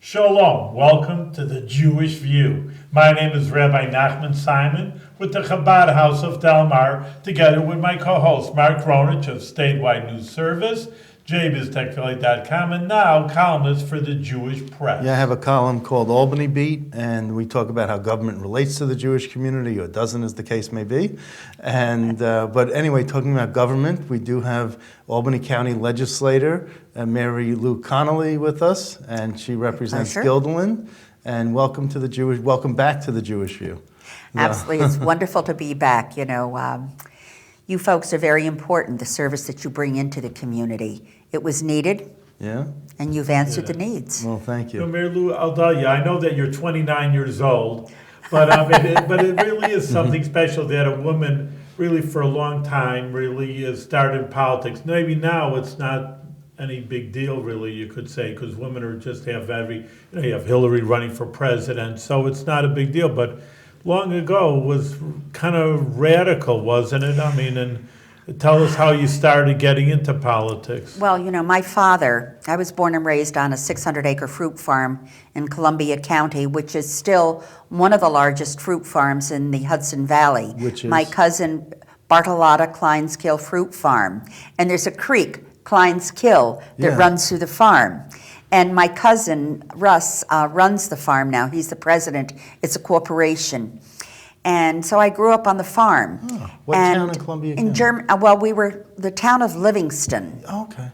Shalom, welcome to the Jewish View. My name is Rabbi Nachman Simon with the Chabad House of Delmar, together with my co-host Mark Ronich of Statewide News Service, jbiztechvalley.com, and now columnist for the Jewish Press. Yeah, I have a column called Albany Beat, and we talk about how government relates to the Jewish community, or doesn't, as the case may be. And but anyway, talking about government, we do have Albany County Legislator Mary Lou Connelly with us, and she represents Guilderland. And welcome back to the Jewish View. Absolutely, it's wonderful to be back. You folks are very important, the service that you bring into the community. It was needed, and you've answered the needs. Well, thank you. So, Mary Lou, I'll tell you, I know that you're 29 years old, but it really is something special that a woman really for a long time really started politics. Maybe now it's not any big deal, really, you could say, because women are just you have Hillary running for president, so it's not a big deal, but long ago was kind of radical, wasn't it? I mean, and tell us how you started getting into politics. Well, my father, I was born and raised on a 600-acre fruit farm in Columbia County, which is still one of the largest fruit farms in the Hudson Valley. Which is? My cousin Bartolotta Klein's Kill Fruit Farm. And there's a creek, Klein's Kill, that runs through the farm. And my cousin, Russ, runs the farm now. He's the president. It's a corporation. And so I grew up on the farm. Oh, what town in Columbia County? Well, we were the town of Livingston. Oh, okay.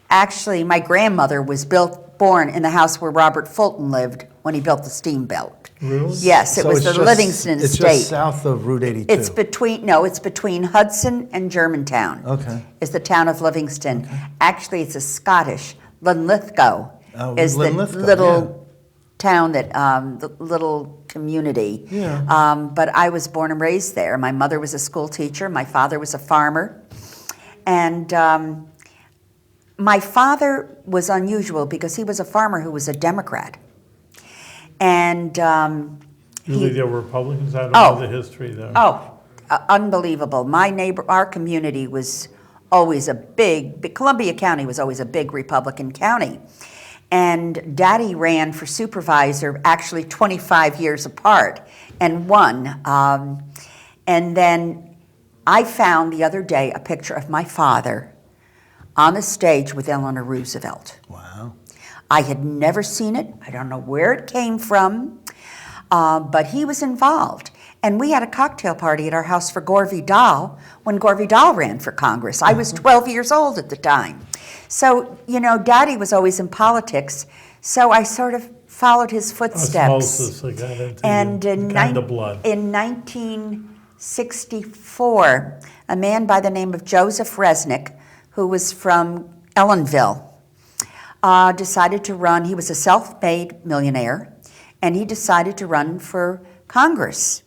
Actually, my grandmother was born in the house where Robert Fulton lived when he built the steamboat. Really? Yes, it was the Livingston It's estate. just south of Route 82. It's between Hudson and Germantown. Okay. Is the town of Livingston. Okay. Actually, it's a Scottish. Linlithgow is the little town that, the little community. Yeah. But I was born and raised there. My mother was a school teacher. My father was a farmer. And my father was unusual because he was a farmer who was a Democrat. And Really, there were Republicans? I don't know the history, though. Unbelievable. Our community was always Columbia County was always a big Republican county. And Daddy ran for supervisor actually 25 years apart and won. And then I found the other day a picture of my father on the stage with Eleanor Roosevelt. Wow. I had never seen it. I don't know where it came from, but he was involved. And we had a cocktail party at our house for Gore Vidal when Gore Vidal ran for Congress. I was 12 years old at the time. So, Daddy was always in politics, so I sort of followed his footsteps. Osmosis, I got into And kind of blood. In 1964, a man by the name of Joseph Resnick, who was from Ellenville, decided to run. He was a self-made millionaire, and he decided to run for Congress.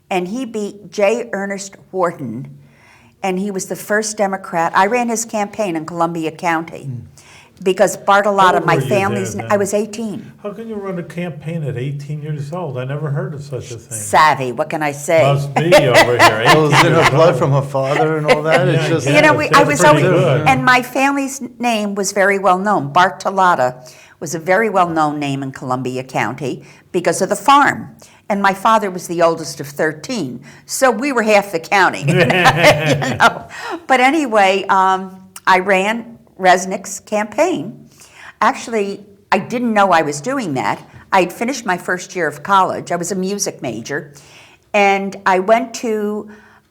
And he beat J. Ernest Wharton, and he was the first Democrat. I ran his campaign in Columbia County because Bartolotta, my family's, I was 18. How can you run a campaign at 18 years old? I never heard of such a thing. Savvy, what can I say? Must be over here. Well, is it her blood from her father and all that? Yeah, It's just, I was always, good. and my family's name was very well known. Bartolotta was a very well known name in Columbia County because of the farm. And my father was the oldest of 13, so we were half the county. But anyway, I ran Resnick's campaign. Actually, I didn't know I was doing that. I had finished my first year of college. I was a music major. And I went to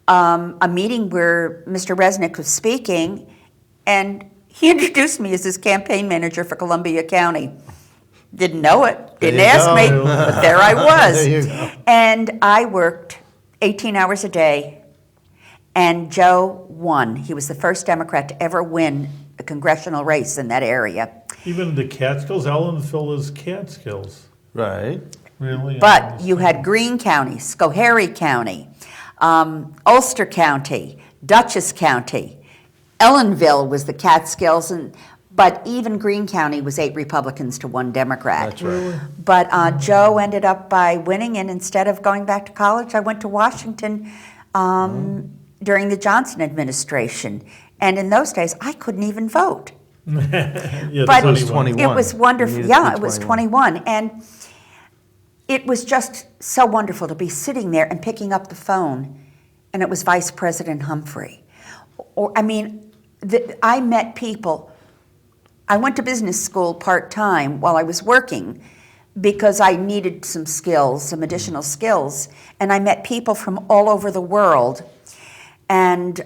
a meeting where Mr. Resnick was speaking, and he introduced me as his campaign manager for Columbia County. Didn't know it, didn't ask me, but there I was. There you go. And I worked 18 hours a day, and Joe won. He was the first Democrat to ever win a congressional race in that area. Even the Catskills, Ellenville is Catskills. right. Really? But you had Greene County, Schoharie County, Ulster County, Dutchess County. Ellenville was the Catskills, but even Greene County was 8 Republicans to 1 Democrat. That's right. But Joe ended up by winning, and instead of going back to college, I went to Washington during the Johnson administration. And in those days, I couldn't even vote. Yeah, But it was 21. It was wonderful. You needed to Yeah, be it was 21. 21. And it was just so wonderful to be sitting there and picking up the phone, and it was Vice President Humphrey. I mean, I met people. I went to business school part-time while I was working because I needed some skills, some additional skills, and I met people from all over the world, and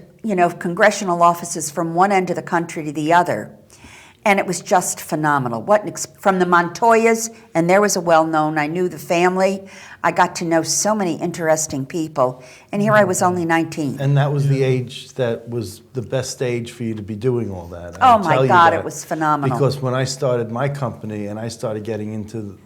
congressional offices from one end of the country to the other. And it was just phenomenal. From the Montoyas, and there was a well-known, I knew the family. I got to know so many interesting people. And here I was only 19. And that was the age that was the best age for you to be doing all that. Oh I'll my tell you God, that. it was phenomenal. Because when I started my company and I started getting into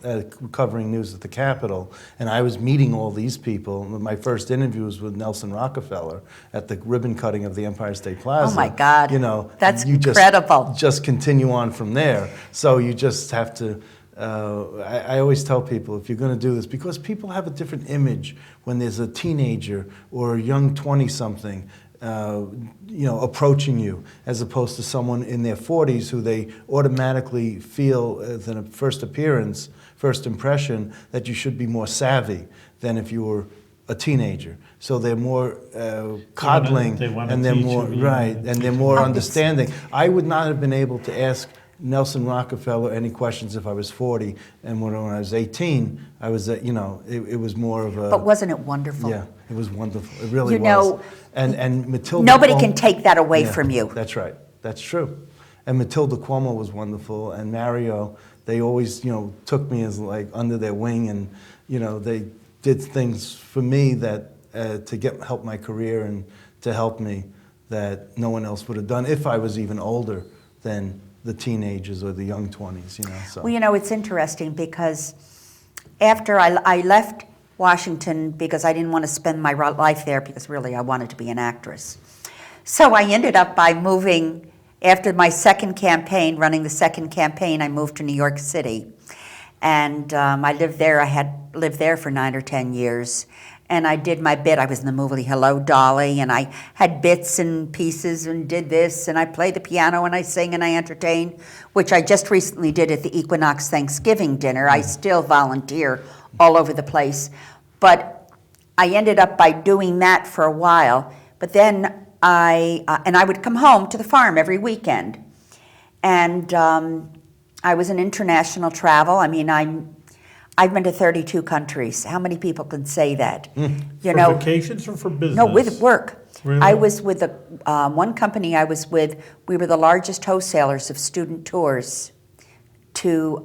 covering news at the Capitol, and I was meeting all these people, my first interview was with Nelson Rockefeller at the ribbon cutting of the Empire State Plaza. Oh my God, that's incredible. Just continue on from there. So you just have to. I always tell people, if you're going to do this, because people have a different image when there's a teenager or a young 20-something, approaching you, as opposed to someone in their 40s who they automatically feel, as a first appearance, first impression, that you should be more savvy than if you were a teenager. So they're more coddling, and they're more right, and they're more understanding. I would not have been able to ask Nelson Rockefeller any questions if I was 40, and when I was 18, I was, it was more of a. But wasn't it wonderful? Yeah, it was wonderful. It really was. And Matilda. Nobody Cuomo, can take that away from you. That's right. That's true. And Matilda Cuomo was wonderful, and Mario. They always, took me as like under their wing, and they did things for me that to help my career and to help me that no one else would have done if I was even older than the teenagers or the young 20s, So. Well, it's interesting because after I left Washington because I didn't want to spend my life there because really I wanted to be an actress. So I ended up by moving, after my second campaign, running the second campaign, I moved to New York City. And I lived there. I had lived there for 9 or 10 years. And I did my bit. I was in the movie Hello, Dolly, and I had bits and pieces and did this, and I play the piano, and I sing, and I entertain, which I just recently did at the Equinox Thanksgiving dinner. I still volunteer all over the place. But I ended up by doing that for a while. But then I would come home to the farm every weekend. And I was in international travel. I mean, I've been to 32 countries. How many people can say that? For vacations or for business? No, with work. Really? I was with one company I was with. We were the largest wholesalers of student tours to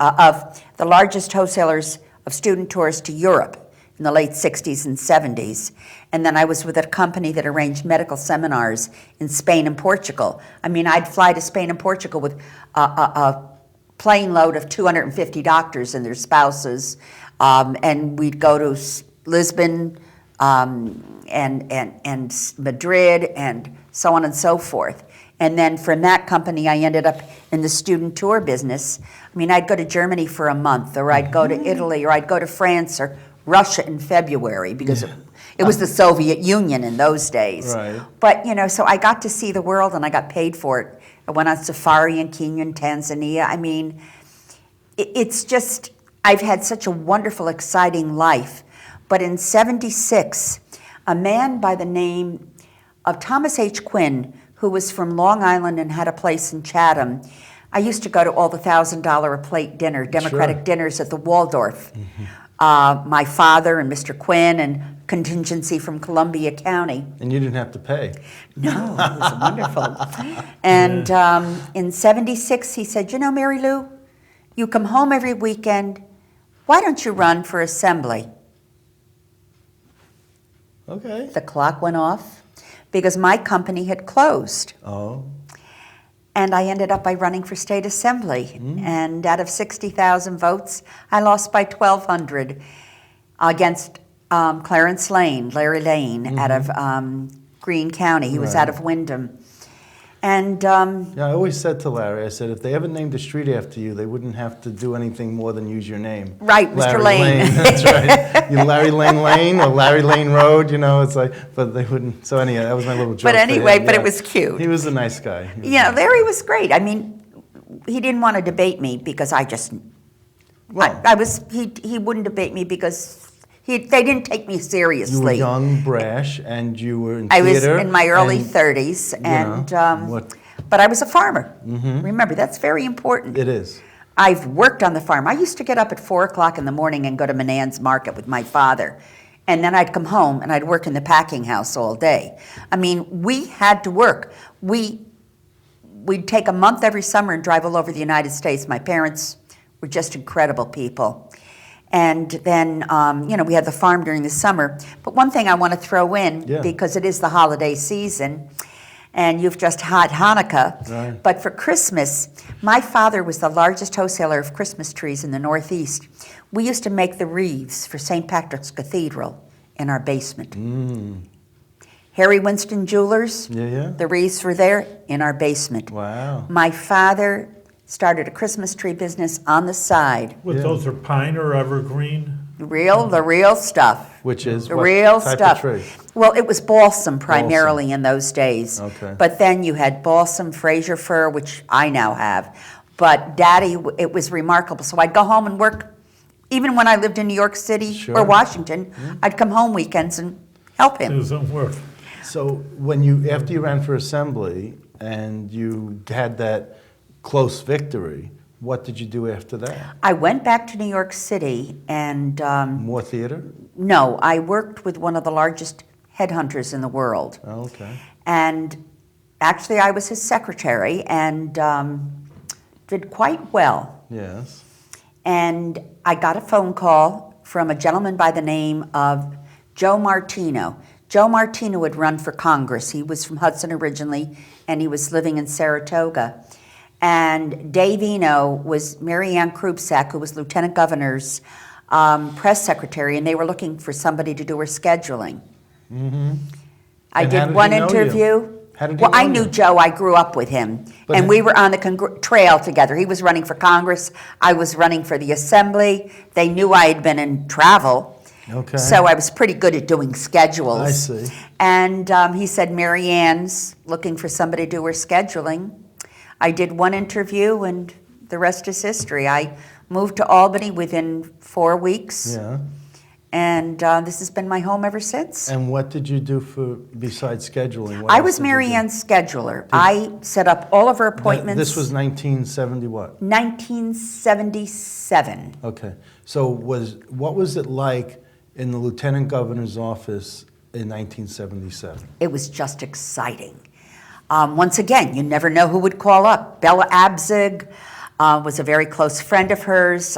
Europe in the late 60s and 70s. And then I was with a company that arranged medical seminars in Spain and Portugal. I mean, I'd fly to Spain and Portugal with a plane load of 250 doctors and their spouses, and we'd go to Lisbon and Madrid and so on and so forth. And then from that company, I ended up in the student tour business. I mean, I'd go to Germany for a month, or I'd go to Italy, or I'd go to France or Russia in February because it was the Soviet Union in those days. Right. But, so I got to see the world and I got paid for it. I went on safari in Kenya and Tanzania. I mean, it's just, I've had such a wonderful, exciting life. But in '76, a man by the name of Thomas H. Quinn, who was from Long Island and had a place in Chatham, I used to go to all the $1,000 a plate dinner, Democratic dinners at the Waldorf. My father and Mr. Quinn and contingency from Columbia County. And you didn't have to pay. No, it was wonderful. And in '76, he said, Mary Lou, you come home every weekend. Why don't you run for assembly? Okay. The clock went off because my company had closed. Oh. And I ended up by running for state assembly. And out of 60,000 votes, I lost by 1,200 against Clarence Lane, Larry Lane, out of Greene County. He was out of Windham. And I always said to Larry, I said, if they ever named a street after you, they wouldn't have to do anything more than use your name. Right, Mr. Lane. That's right. Larry Lane Lane or Larry Lane Road, it's like, but they wouldn't. So anyhow, that was my little joke. But anyway, for him. but it was cute. He was a nice guy. Larry was great. I mean, he didn't want to debate me because I just, Well, he wouldn't debate me because they didn't take me seriously. you were young, brash, and you were in I was theater. in my early and 30s, and what- but I was a farmer. Remember, that's very important. It is. I've worked on the farm. I used to get up at 4 o'clock in the morning and go to Manan's Market with my father. And then I'd come home and I'd work in the packing house all day. I mean, we had to work. We'd take a month every summer and drive all over the United States. My parents were just incredible people. And then, we had the farm during the summer. But one thing I want to throw in, Yeah. because it is the holiday season, and you've just had Hanukkah, Right. but for Christmas, my father was the largest wholesaler of Christmas trees in the Northeast. We used to make the wreaths for St. Patrick's Cathedral in our basement. Harry Winston Jewelers, Yeah. the wreaths were there in our basement. Wow. My father started a Christmas tree business on the side. What, Yeah. those are pine or evergreen? The real stuff. Which is The what real type stuff. of tree? Well, it was balsam primarily in those days. Okay. But then you had balsam, Fraser fir, which I now have. But Daddy, it was remarkable. So I'd go home and work, even when I lived in New York City Sure. or Washington, I'd come home weekends and help It him. was some work. So after you ran for assembly and you had that close victory, what did you do after that? I went back to New York City and More theater? no, I worked with one of the largest headhunters in the world. Oh, okay. And actually, I was his secretary and did quite well. Yes. And I got a phone call from a gentleman by the name of Joe Martino. Joe Martino had run for Congress. He was from Hudson originally, and he was living in Saratoga. And Dave Eno was Mary Ann Krupsak, who was Lieutenant Governor's press secretary, and they were looking for somebody to do her scheduling. I And how did did one he know you? interview. How did he Well, I know knew you? Joe. I grew up with him. But And ha- we were on the trail together. He was running for Congress. I was running for the Assembly. They knew I had been in travel. Okay. So I was pretty good at doing schedules. I see. And he said, Mary Ann's looking for somebody to do her scheduling. I did one interview, and the rest is history. I moved to Albany within 4 weeks. Yeah. And this has been my home ever since. And what did you do besides scheduling? What I else was did you Mary do? Ann's scheduler. I set up all of her appointments. This was 1970 what? 1977. Okay. So what was it like in the lieutenant governor's office in 1977? It was just exciting. Once again, you never know who would call up. Bella Abzug was a very close friend of hers.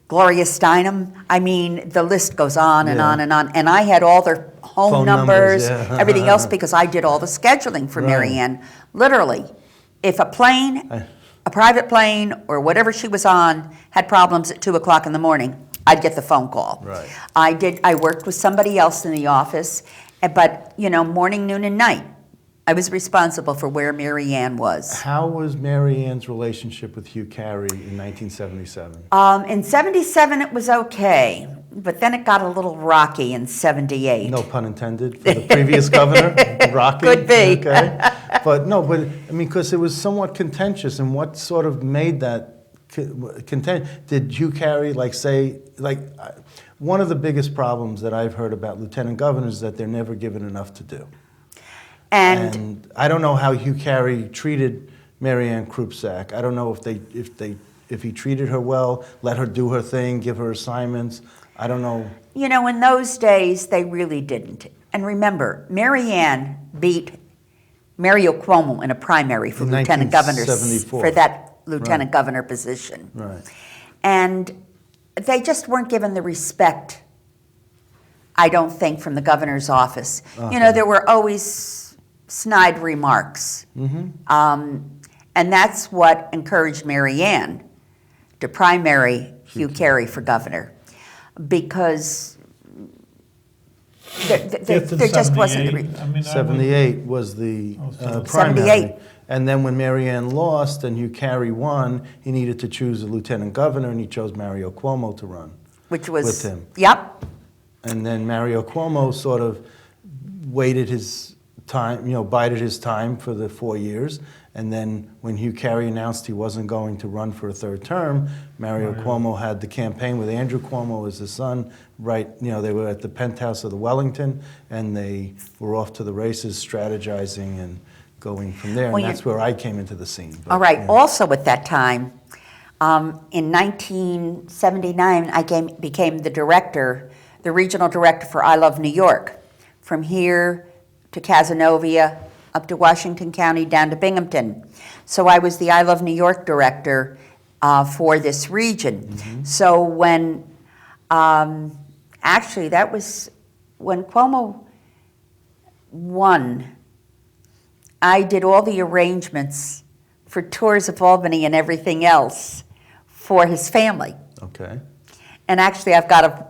Gloria Steinem. I mean, the list goes on and Yeah. on and on. And I had all their home Phone numbers, numbers, yeah. everything else, because I did all the scheduling for Mary Right. Ann. Literally, if a plane, a private plane, or whatever she was on, had problems at 2 o'clock in the morning, I'd get the phone call. Right. I worked with somebody else in the office, but, morning, noon, and night, I was responsible for where Mary Ann was. How was Mary Ann's relationship with Hugh Carey in 1977? In 77, it was okay, but then it got a little rocky in 78. No pun intended for the previous governor, Rocky. Could be. Okay. But because it was somewhat contentious, and what sort of made that contentious? Did Hugh Carey one of the biggest problems that I've heard about lieutenant governors is that they're never given enough to do. And I don't know how Hugh Carey treated Mary Ann Krupsak. I don't know if he treated her well, let her do her thing, give her assignments. I don't know. in those days, they really didn't. And remember, Mary Ann beat Mario Cuomo in a primary for In lieutenant governor 1974. for that lieutenant governor position. Right. And they just weren't given the respect, I don't think, from the governor's office. There were always snide remarks. And that's what encouraged Mary Ann to primary Hugh Carey for governor, because there just wasn't the 78 was the primary. 78. And then when Mary Ann lost and Hugh Carey won, he needed to choose a lieutenant governor, and he chose Mario Cuomo to run which was with him. Yep. And then Mario Cuomo sort of waited his time, bided his time for the 4 years, And then when Hugh Carey announced he wasn't going to run for a third term, Mario Cuomo had the campaign with Andrew Cuomo as his son. Right, they were at the penthouse of the Wellington, and they were off to the races, strategizing and going from there. Well, And that's where I came into the scene. But, All right. yeah. Also at that time, in 1979, I became the regional director for I Love New York, from here to Cazenovia, up to Washington County, down to Binghamton. So I was the I Love New York director for this region. Mm-hmm. So when, actually that was when Cuomo won, I did all the arrangements for tours of Albany and everything else for his family. Okay. And actually I've got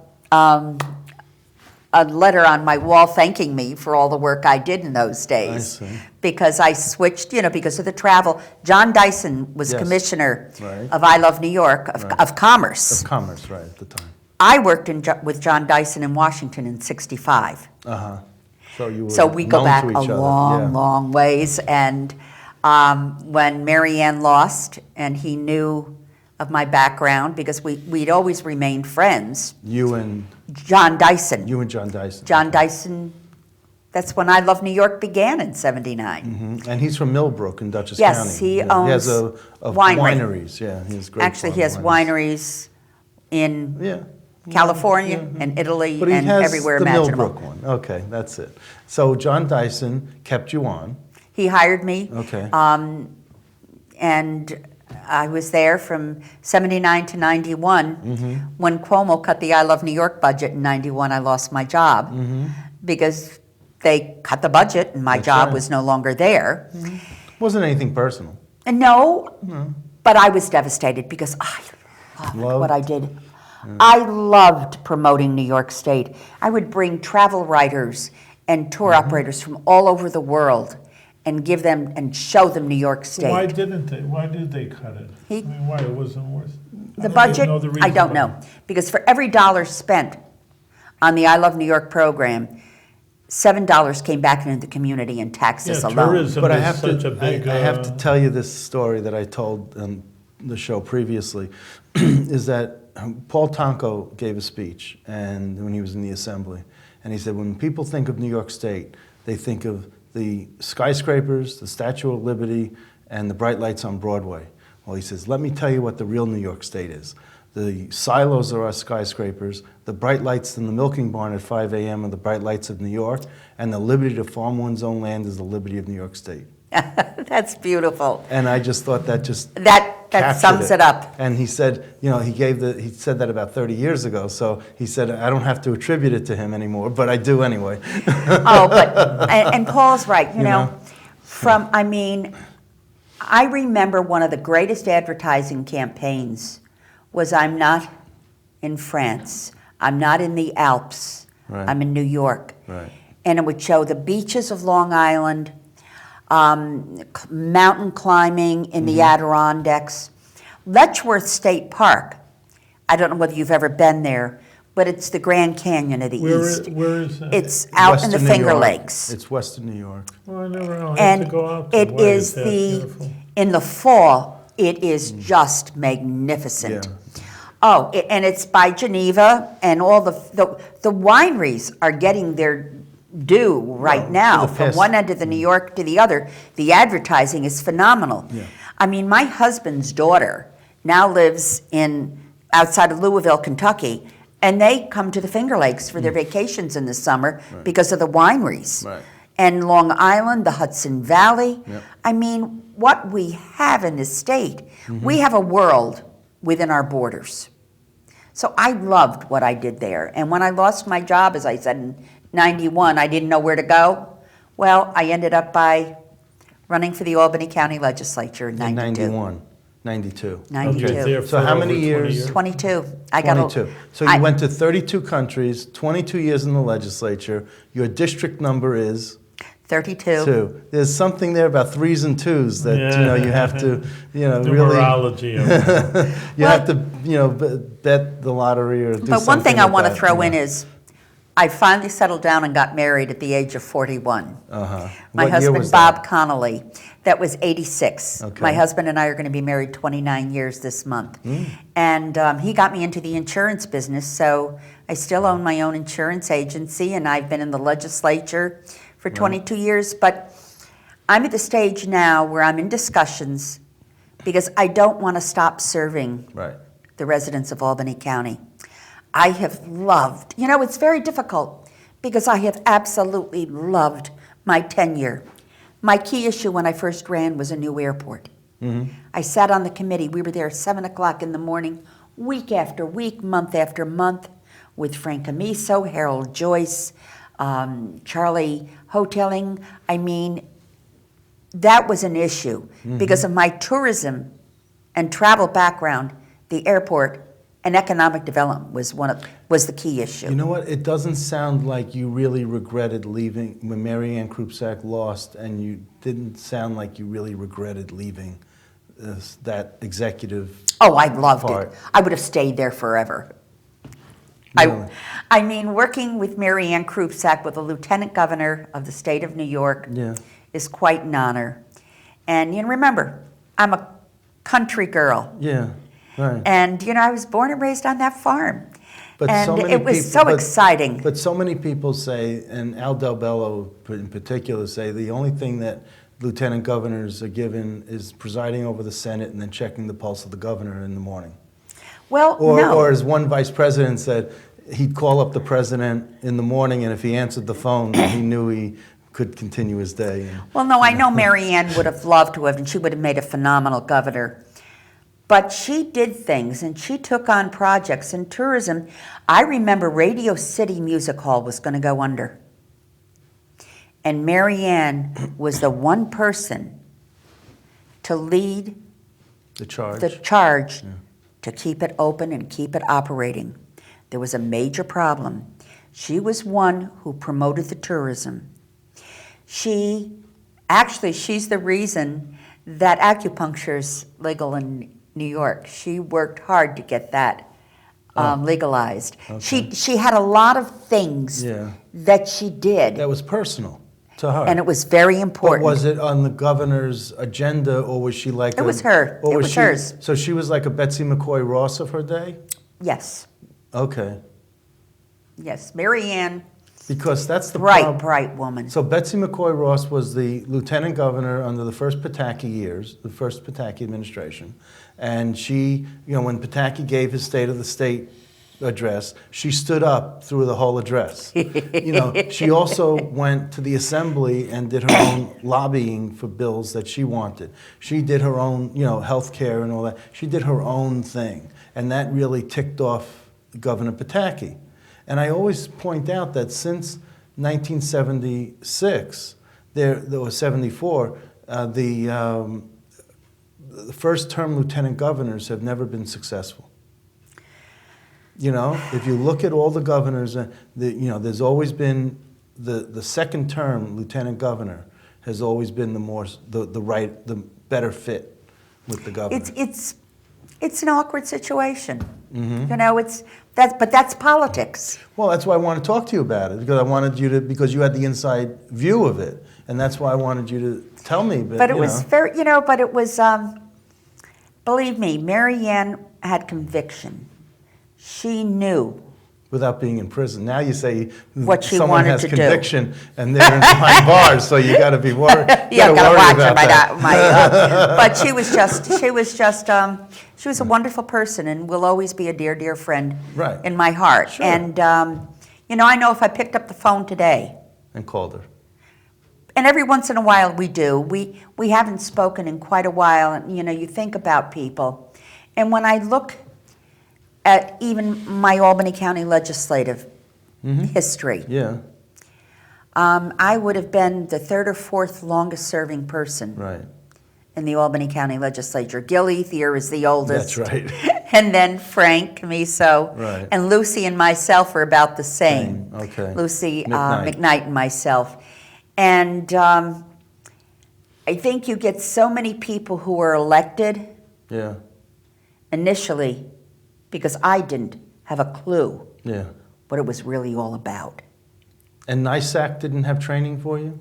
a letter on my wall thanking me for all the work I did in those days. I see. Because I switched, because of the travel. John Dyson was Yes. commissioner Right. of I Love New York, of Commerce. Of commerce, right, at the time. I worked with John Dyson in Washington in '65. Uh-huh. So you were So we go known back to a each other. long, Yeah. long ways. And when Marianne lost, and he knew of my background, because we'd always remained friends, You and John Dyson. John Dyson. John Dyson, that's when I Love New York began in '79. Mhm. And he's from Millbrook in Dutchess Yes, County. he Yeah. owns He has a winery. wineries. Yeah, he has great. Actually, he has wineries in Yeah. California Yeah. and Italy But he and has everywhere the imaginable. Millbrook one. Okay, that's it. So John Dyson kept you on. He hired me. Okay. And I was there from '79 to '91. When Cuomo cut the I Love New York budget in '91, I lost my job because they cut the budget and my That's job right. was no longer there. Wasn't anything personal. And no, but I was devastated because I loved Loved? what I did. I loved promoting New York State. I would bring travel writers and tour operators from all over the world and give them and show them New York State. Why didn't they? Why did they cut it? He- Why it wasn't worth? The budget, I don't know. Because for every dollar spent on the I Love New York program, $7 came back into the community in taxes Yeah, alone. tourism But I is have such to. a big. I have to tell you this story that I told on the show previously, is that Paul Tonko gave a speech, and when he was in the assembly, and he said, when people think of New York State, they think of the skyscrapers, the Statue of Liberty, and the bright lights on Broadway. Well, he says, let me tell you what the real New York State is. The silos are our skyscrapers, the bright lights in the milking barn at 5 a.m. are the bright lights of New York, and the liberty to farm one's own land is the liberty of New York State. That's beautiful. And I just thought that just That captured sums it up. And he said, he said that about 30 years ago. So he said, I don't have to attribute it to him anymore, but I do anyway. And Paul's right, you know, know. I remember one of the greatest advertising campaigns was I'm not in France, I'm not in the Alps, Right. I'm in New York. Right. And it would show the beaches of Long Island, mountain climbing in the Adirondacks. Letchworth State Park, I don't know whether you've ever been there, but it's the Grand Canyon of the East. Where is that? It's out in the Western New Finger York. Lakes. It's Western New York. Well, I never know. I have And to go out. it Why is that the, beautiful? in the fall, it is just magnificent. Yeah. Oh, and it's by Geneva, and all the wineries are getting their due right Well, now. for the From past- one end of the New York to the other, the advertising is phenomenal. Yeah. I mean, my husband's daughter now lives outside of Louisville, Kentucky, and they come to the Finger Lakes for their vacations in the summer because of the wineries. Right. And Long Island, the Hudson Valley. Yep. I mean, what we have in this state, we have a world within our borders. So I loved what I did there. And when I lost my job, as I said, in '91, I didn't know where to go. Well, I ended up by running for the Albany County Legislature in In 92. 91, 92. 92. Okay, there So for how over many 20 years? 22. I got 22. So you went to 32 countries, 22 years in the legislature. Your district number is 32. 2. There's something there about 3s and 2s that you have to really Numerology of it. you have to bet the lottery or do something. But one thing I with want to that, throw in is I finally settled down and got married at the age of 41. Uh-huh. My What year husband, was that? Bob Connelly, that was 86. Okay. My husband and I are going to be married 29 years this month. And he got me into the insurance business, so I still own my own insurance agency, and I've been in the legislature for 22 years. But I'm at the stage now where I'm in discussions because I don't want to stop serving Right. the residents of Albany County. I have loved, it's very difficult because I have absolutely loved my tenure. My key issue when I first ran was a new airport. I sat on the committee. We were there 7 o'clock in the morning, week after week, month after month, with Frank Amiso, Harold Joyce, Charlie Hoteling. I mean, that was an issue because of my tourism and travel background. The airport and economic development was the key issue. You know what? It doesn't sound like you really regretted leaving when Mary Ann Krupczak lost, and you didn't sound like you really regretted leaving that executive. Oh, I loved part. it. I would have stayed there forever. Really? I mean, working with Mary Ann Krupczak, with the Lieutenant Governor of the state of New York, Yeah. is quite an honor. And remember, I'm a country girl. Yeah. Right. And I was born and raised on that farm. But and so many it was people, so but- exciting. But so many people say, and Al Del Bello in particular, say the only thing that lieutenant governors are given is presiding over the Senate and then checking the pulse of the governor in the morning. Well, Or, no. or as one vice president said, he'd call up the president in the morning, and if he answered the phone, he knew he could continue his day. Well, no, I know Mary Ann would have loved to have, and she would have made a phenomenal governor. But she did things, and she took on projects in tourism. I remember Radio City Music Hall was going to go under. And Mary Ann was the one person to lead The charge. the charge to keep it open and keep it operating. There was a major problem. She was one who promoted the tourism. She's the reason that acupuncture is legal in New York. She worked hard to get that legalized. Okay. She had a lot of things Yeah. that she did, That was personal to her. and it was very But important. was it on the governor's agenda, or was she like It was her. or It was she, hers. So she was like a Betsy McCoy Ross of her day? Yes, Okay. yes. Mary Ann, Because that's the bright, problem. bright woman. So Betsy McCoy Ross was the lieutenant governor under the first Pataki years, the first Pataki administration. And she, when Pataki gave his State of the State address, she stood up through the whole address. She also went to the assembly and did her own lobbying for bills that she wanted. She did her own, health care and all that. She did her own thing. And that really ticked off Governor Pataki. And I always point out that since 1976, there was 74, the first-term lieutenant governors have never been successful. If you look at all the governors, there's always been the second-term lieutenant governor has always been the better fit with the governor. It's an awkward situation. Mm-hmm. But that's politics. Well, that's why I want to talk to you about it, because I wanted you to, because you had the inside view of it, and that's why I wanted you to tell me. But it was very, but it was, believe me, Mary Ann had conviction. She knew. Without being in prison. Now you say What she someone wanted has to do. conviction and they're behind bars, so you got to be worried. Yeah, gotta worry watch about her. that. But she was a wonderful person, and will always be a dear, dear friend Right. in my heart. Sure. And I know if I picked up the phone today, And called her. and every once in a while we do. We haven't spoken in quite a while, and you think about people. And when I look at even my Albany County legislative history, Yeah, I would have been the third or fourth longest serving person right. in the Albany County legislature. Gil Ethier is the oldest. That's right. And then Frank Camiso. Right. And Lucy and myself are about the same. Okay. Lucy McKnight. McKnight and myself. And I think you get so many people who are elected Yeah, initially because I didn't have a clue yeah. what it was really all about. And NISAC didn't have training for you?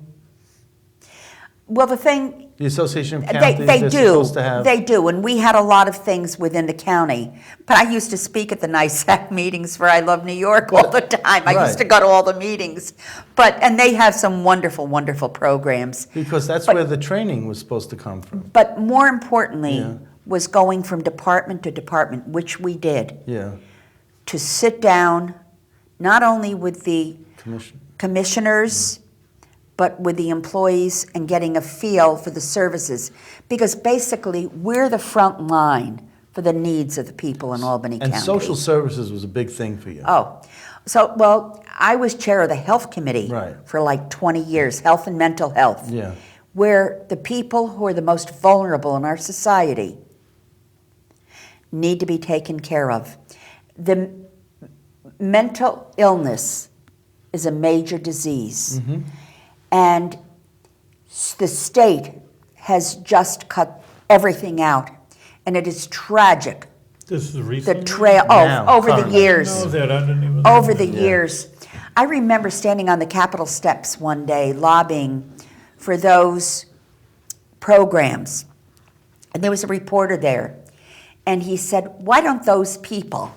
Well, the thing, The Association of they, Counties, they they're do, supposed to have... they do, and we had a lot of things within the county. But I used to speak at the NISAC meetings for I Love New York all the time. I used to go to all the meetings. And they have some wonderful, wonderful programs. Because that's But- where the training was supposed to come from. But more importantly, Yeah. was going from department to department, which we did, Yeah, to sit down, not only with the commission. commissioners, but with the employees and getting a feel for the services. Because basically, we're the front line for the needs of the people in Albany And County. social services was a big thing for you. Oh, so, well, I was chair of the health committee Right. for like 20 years, health and mental health, Yeah, where the people who are the most vulnerable in our society need to be taken care of. The mental illness is a major disease. Mm-hmm. And the state has just cut everything out. And it is tragic. This is The recent. trail, Now, over the currently. years. No, that I didn't even. Over the Yeah. years. I remember standing on the Capitol steps one day lobbying for those programs. And there was a reporter there. And he said, why don't those people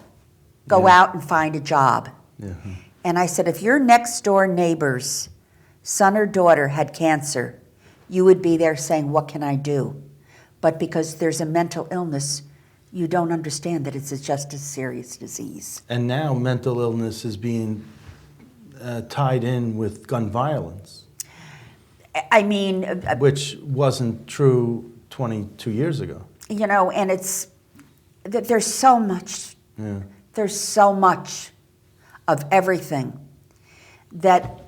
go Yeah. out and find a job? yeah. And I said, if your next door neighbor's son or daughter had cancer, you would be there saying, what can I do? But because there's a mental illness, you don't understand that it's just a serious disease. And now mental illness is being tied in with gun violence, I mean, which wasn't true 22 years ago. you know, and it's, there's so much, Yeah. there's so much of everything that,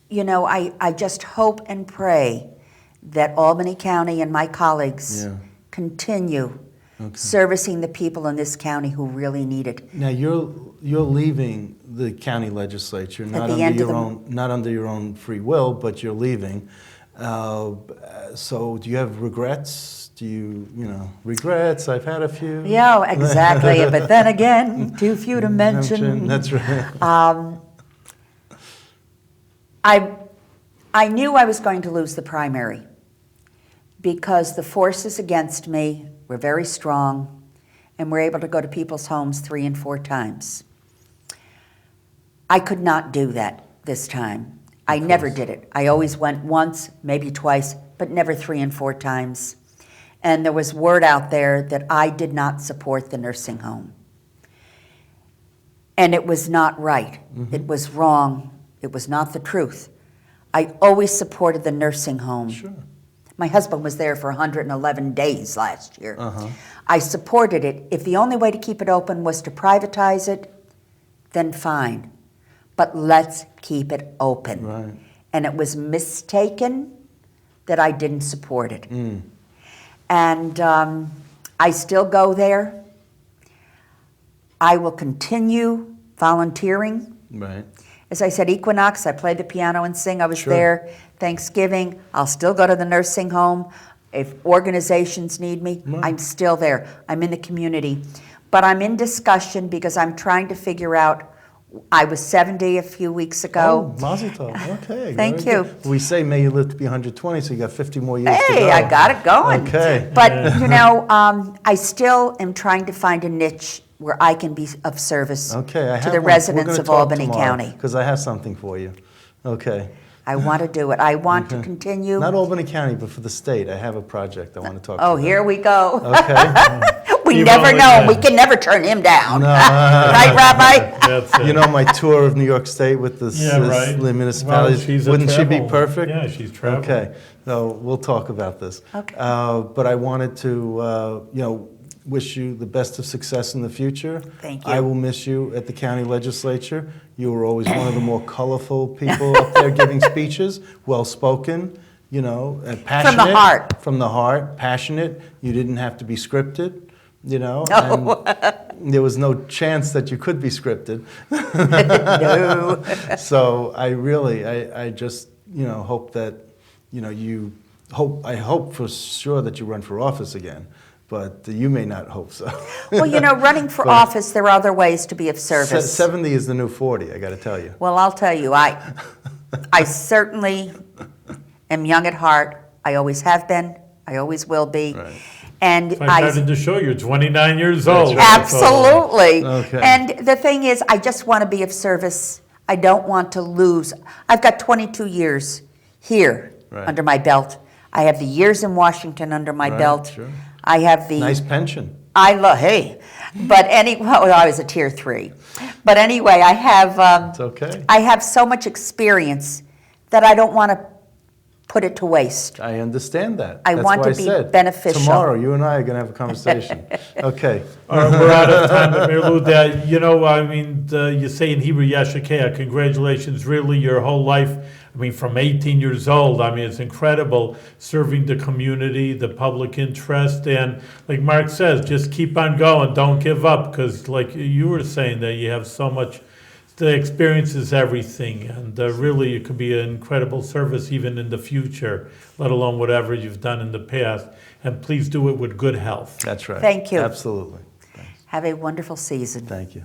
you know, I just hope and pray that Albany County and my colleagues Yeah. continue Okay. servicing the people in this county who really need it. Now you're leaving the county legislature, not the under end of your the- own, not under your own free will, but you're leaving. So do you have regrets? Do you regrets? I've had a few. Yeah, exactly. But then again, too few to mention. That's right. I knew I was going to lose the primary because the forces against me were very strong and were able to go to people's homes 3 and 4 times. I could not do that this time. I never did it. I always went once, maybe twice, but never 3 and 4 times. And there was word out there that I did not support the nursing home. And it was not right. Mm-hmm. It was wrong. It was not the truth. I always supported the nursing home. Sure. My husband was there for 111 days last year. Uh-huh. I supported it. If the only way to keep it open was to privatize it, then fine. But let's keep it open. Right. And it was mistaken that I didn't support it. Mm. And I still go there. I will continue volunteering. Right. As I said, Equinox, I played the piano and sing. I was Sure. there. Thanksgiving, I'll still go to the nursing home. If organizations need me, Right. I'm still there. I'm in the community. But I'm in discussion because I'm trying to figure out, I was 70 a few weeks ago. Oh, Mazel tov. Okay. Thank very you. good. We say may you live to be 120, so you got 50 more years to go. Hey, I got it going. Okay. But, you know, I still am trying to find a niche where I can be of service Okay, I to have the one. residents of Albany County. Because I have something for you. Okay. I want to do it. I want to continue. Not Albany County, but for the state. I have a project I want to talk to Oh, you here we go. about. Okay. We You've never always know. been. We can never turn him down. No. Right, Rabbi? That's it. You know my tour of New York State with the Yeah, right. municipalities? Well, she's a Wouldn't she be travel- perfect? Yeah, she's traveling. Okay, so we'll talk about this. Okay. But I wanted to, wish you the best of success in the future. Thank you. I will miss you at the county legislature. You were always one of the more colorful people up there giving speeches, well-spoken, and passionate. heart. From the heart, passionate. You didn't have to be scripted, No. and there was no chance that you could be scripted. No. So I just, hope that, I hope for sure that you run for office again. but you may not hope so. Well, you know, running for But- office, there are other ways to be of service. 70 is the new 40, I got to tell you. Well, I'll tell you, I certainly am young at heart. I always have been. I always will be. Right. And If I started to show you're 29 years old. absolutely. Okay. And the thing is, I just want to be of service. I don't want to lose. I've got 22 years here Right. under my belt. I have the years in Washington under my Right, belt. sure. I have the Nice pension. hey, but well, I was a tier 3, but anyway, I have It's okay. I have so much experience that I don't want to put it to waste. I understand that. I That's want why to I be said, beneficial. Tomorrow, you and I are going to have a conversation. Okay. All right, we're out of time, but Mayor Lou, you know, I mean, you say in Hebrew, Yashakea, congratulations, really, your whole life, I mean, from 18 years old, I mean, it's incredible, serving the community, the public interest, and like Mark says, just keep on going, don't give up, because like you were saying, that you have so much, the experience is everything, and really, it could be an incredible service even in the future, let alone whatever you've done in the past, and please do it with good health. That's right. Thank you. Absolutely. Have a wonderful season. Thank you.